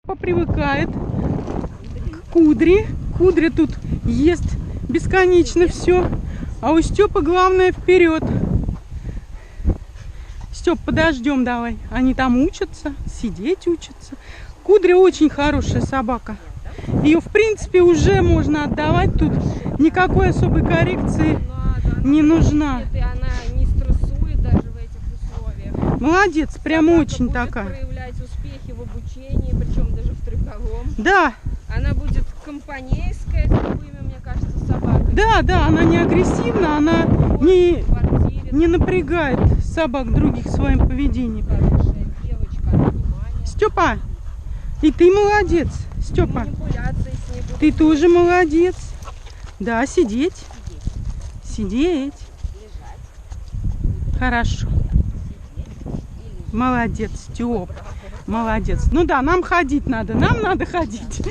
Попривыкает к Кудре. Кудря тут ест бесконечно все. А у Степы главное вперед. Степ, подождем давай. Они там учатся, сидеть учатся. Кудря очень хорошая собака. Ее, в принципе, уже можно отдавать. Тут никакой особой коррекции не нужна. И она не стрессует даже в этих условиях. Молодец, прям Собака очень будет такая. проявлять успехи в обучении, причем даже в трюковом. Да, Она будет компанейская с любыми, мне кажется, собаками. да, она не агрессивна, она не В квартире, напрягает собак других своим поведением. хорошая девочка, внимание. Степа, и ты молодец, Степа. Манипуляции с ней будут. Ты тоже молодец. Да, сидеть. Сидеть. Лежать. Хорошо. Молодец, Степ. Молодец. Ну да, нам ходить надо. Нам надо ходить.